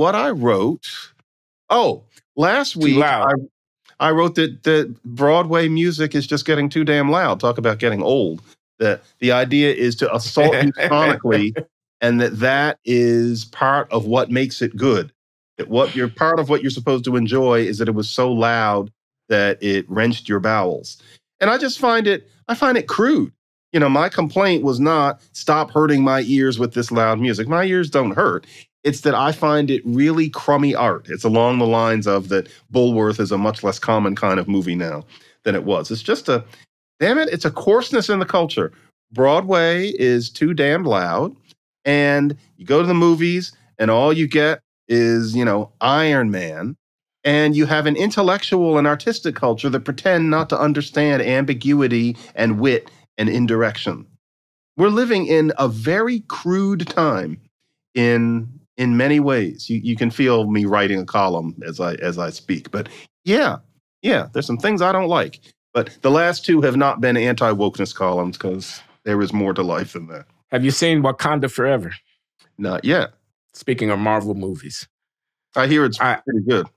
what I wrote. Oh, last Too week loud. I wrote that Broadway music is just getting too damn loud. Talk about getting old. That the idea is to assault you sonically, and that is part of what makes it good. That part of what you're supposed to enjoy is that it was so loud that it wrenched your bowels. And I find it crude. My complaint was not stop hurting my ears with this loud music. My ears don't hurt. It's that I find it really crummy art. It's along the lines of that Bulworth is a much less common kind of movie now than it was. It's just it's a coarseness in the culture. Broadway is too damn loud. And you go to the movies and all you get is, Iron Man. And you have an intellectual and artistic culture that pretend not to understand ambiguity and wit and indirection. We're living in a very crude time in many ways. You can feel me writing a column as I speak. But yeah, there's some things I don't like. But the last two have not been anti-wokeness columns because there is more to life than that. Have you seen Wakanda Forever? Not yet. Speaking of Marvel movies. I hear it's pretty good.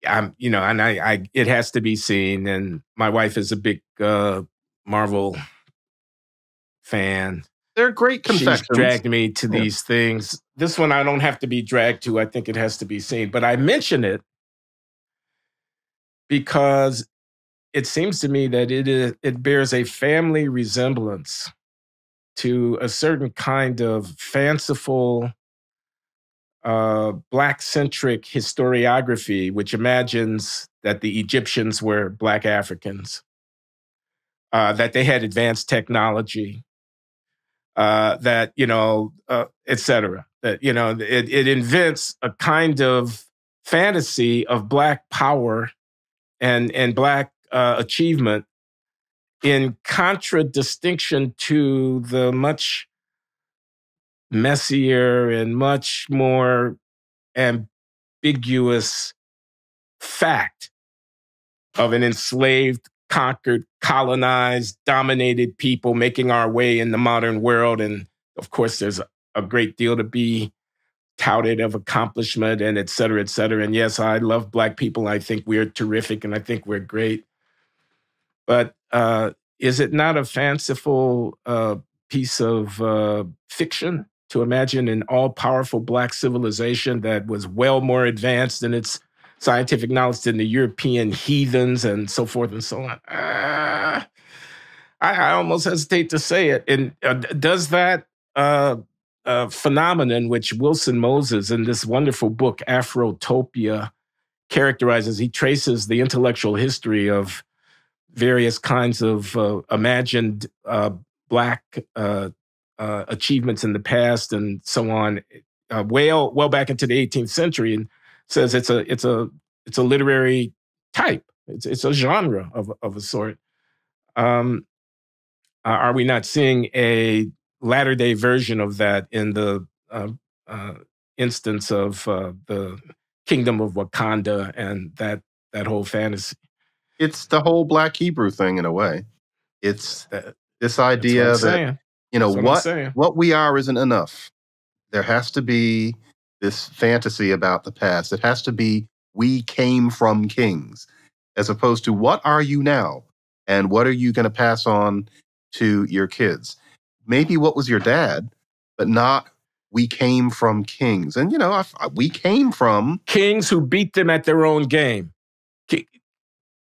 It has to be seen. And my wife is a big Marvel fan. They're great confections. She's dragged me to these things. This one I don't have to be dragged to. I think it has to be seen. But I mention it because it seems to me that it bears a family resemblance to a certain kind of fanciful Black-centric historiography, which imagines that the Egyptians were Black Africans, that they had advanced technology, that, et cetera. That, it invents a kind of fantasy of Black power and Black achievement in contradistinction to the much messier and much more ambiguous fact of an enslaved, conquered, colonized, dominated people making our way in the modern world. And of course, there's a great deal to be touted of accomplishment and et cetera, et cetera. And yes, I love Black people. I think we're terrific and I think we're great. But is it not a fanciful piece of fiction to imagine an all-powerful Black civilization that was well more advanced in its scientific knowledge than the European heathens and so forth and so on? I almost hesitate to say it. And does that phenomenon, which Wilson Moses in this wonderful book, Afrotopia, characterizes, he traces the intellectual history of various kinds of imagined Black achievements in the past and so on, well back into the 18th century, and says it's a literary type. It's a genre of a sort. Are we not seeing a latter-day version of that in the instance of the Kingdom of Wakanda and that whole fantasy? It's the whole Black Hebrew thing in a way. It's this idea that what we are isn't enough. There has to be this fantasy about the past. It has to be we came from kings, as opposed to what are you now and what are you going to pass on to your kids? Maybe what was your dad, but not we came from kings. And, we came from kings who beat them at their own game.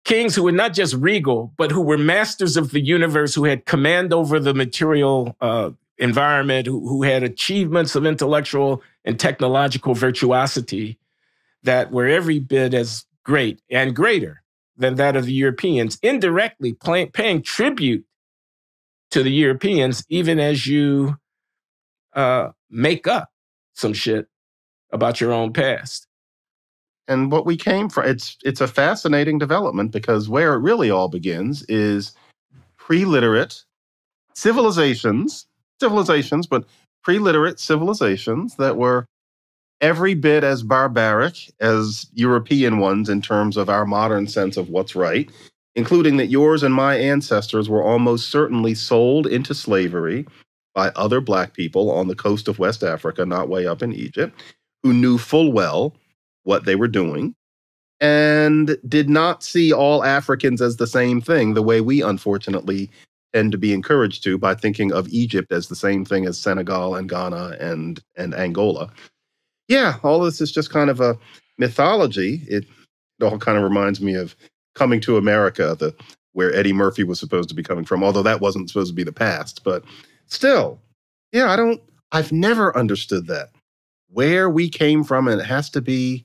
Kings who were not just regal, but who were masters of the universe, who had command over the material environment, who had achievements of intellectual and technological virtuosity that were every bit as great and greater than that of the Europeans, indirectly paying tribute to the Europeans, even as you make up some shit about your own past. And what we came from, it's a fascinating development because where it really all begins is pre-literate civilizations, but pre-literate civilizations that were every bit as barbaric as European ones in terms of our modern sense of what's right, including that yours and my ancestors were almost certainly sold into slavery by other Black people on the coast of West Africa, not way up in Egypt, who knew full well what they were doing and did not see all Africans as the same thing, the way we unfortunately tend to be encouraged to by thinking of Egypt as the same thing as Senegal and Ghana and Angola. Yeah, all this is just kind of a mythology. It all kind of reminds me of Coming to America, where Eddie Murphy was supposed to be coming from, although that wasn't supposed to be the past. But still, yeah, I've never understood that. Where we came from, and it has to be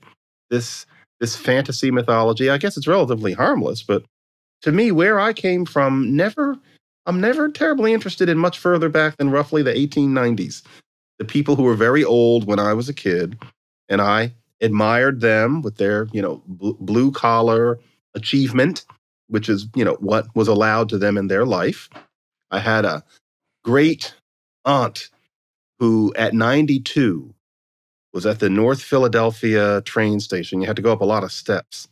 this fantasy mythology. I guess it's relatively harmless, but to me, where I came from, I'm never terribly interested in much further back than roughly the 1890s. The people who were very old when I was a kid, and I admired them with their, blue collar achievement, which is, what was allowed to them in their life. I had a great aunt who at 92 was at the North Philadelphia train station. You had to go up a lot of steps.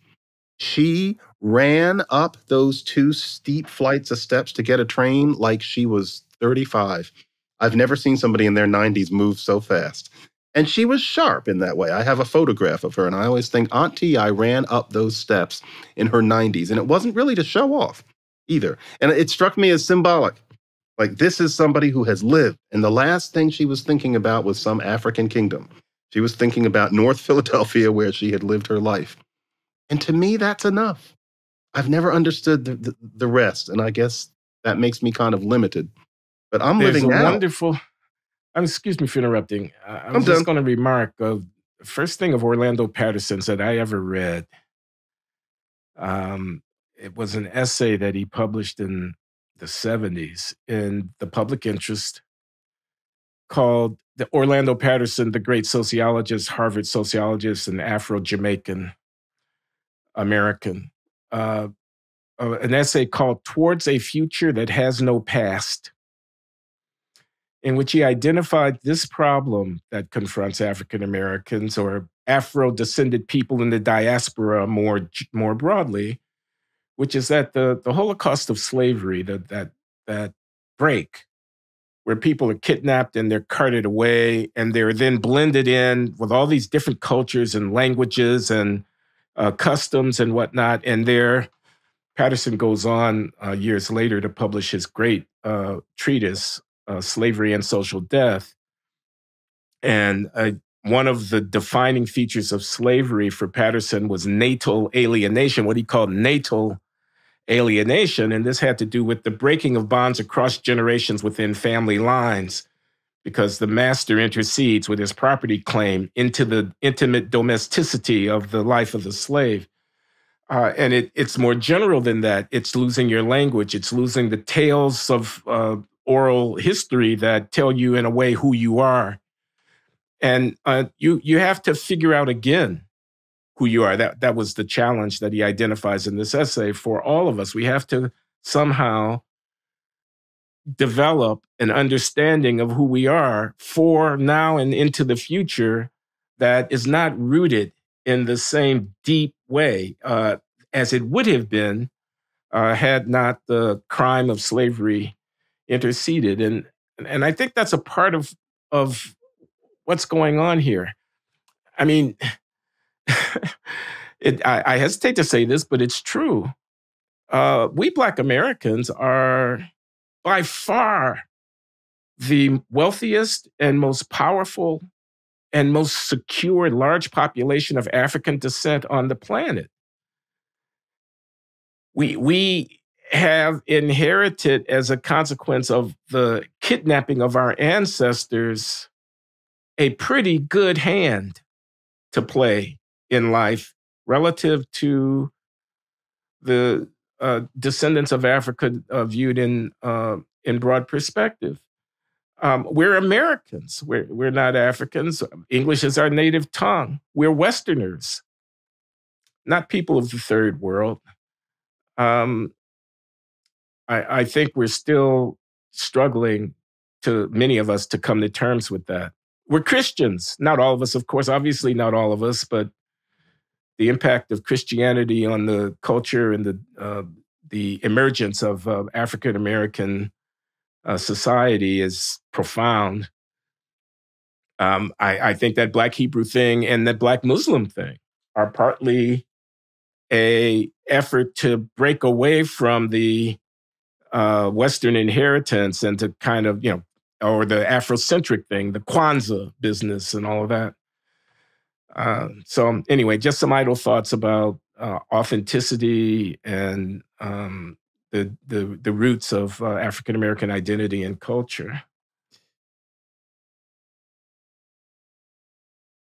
She ran up those 2 steep flights of steps to get a train like she was 35. I've never seen somebody in their 90s move so fast. And she was sharp in that way. I have a photograph of her, and I always think, Auntie, I ran up those steps in her 90s. And it wasn't really to show off either. And it struck me as symbolic. Like, this is somebody who has lived. And the last thing she was thinking about was some African kingdom. She was thinking about North Philadelphia, where she had lived her life. And to me, that's enough. I've never understood the rest. And I guess that makes me kind of limited. But I'm living now. Wonderful. Excuse me for interrupting. I'm just going to remark the first thing of Orlando Patterson's that I ever read. It was an essay that he published in the 70s in the Public Interest called "The Orlando Patterson, the Great Sociologist, Harvard Sociologist, and Afro-Jamaican American." An essay called "Towards a Future That Has No Past," in which he identified this problem that confronts African Americans or Afro-descended people in the diaspora more broadly, which is that the Holocaust of slavery, that break, where people are kidnapped and they're carted away and they're then blended in with all these different cultures and languages and customs and whatnot. And Patterson goes on years later to publish his great treatise, Slavery and Social Death. And one of the defining features of slavery for Patterson was natal alienation, what he called natal alienation. And this had to do with the breaking of bonds across generations within family lines, because the master intercedes with his property claim into the intimate domesticity of the life of the slave. And it's more general than that. It's losing your language. It's losing the tales of oral history that tell you in a way who you are. And you have to figure out again who you are. That was the challenge that he identifies in this essay for all of us. We have to somehow develop an understanding of who we are for now and into the future that is not rooted in the same deep way as it would have been had not the crime of slavery interceded. And I think that's a part of what's going on here. I mean, I hesitate to say this, but it's true. We Black Americans are by far the wealthiest and most powerful and most secure large population of African descent on the planet. We have inherited, as a consequence of the kidnapping of our ancestors, a pretty good hand to play in life relative to the descendants of Africa viewed in broad perspective. We're Americans. We're not Africans. English is our native tongue. We're Westerners, not people of the third world. I think we're still struggling, many of us, to come to terms with that. We're Christians. Not all of us, of course, obviously not all of us, but the impact of Christianity on the culture and the emergence of African-American society is profound. I think that Black Hebrew thing and that Black Muslim thing are partly a effort to break away from the Western inheritance and to kind of, or the Afrocentric thing, the Kwanzaa business and all of that. So anyway, just some idle thoughts about authenticity and the roots of African American identity and culture.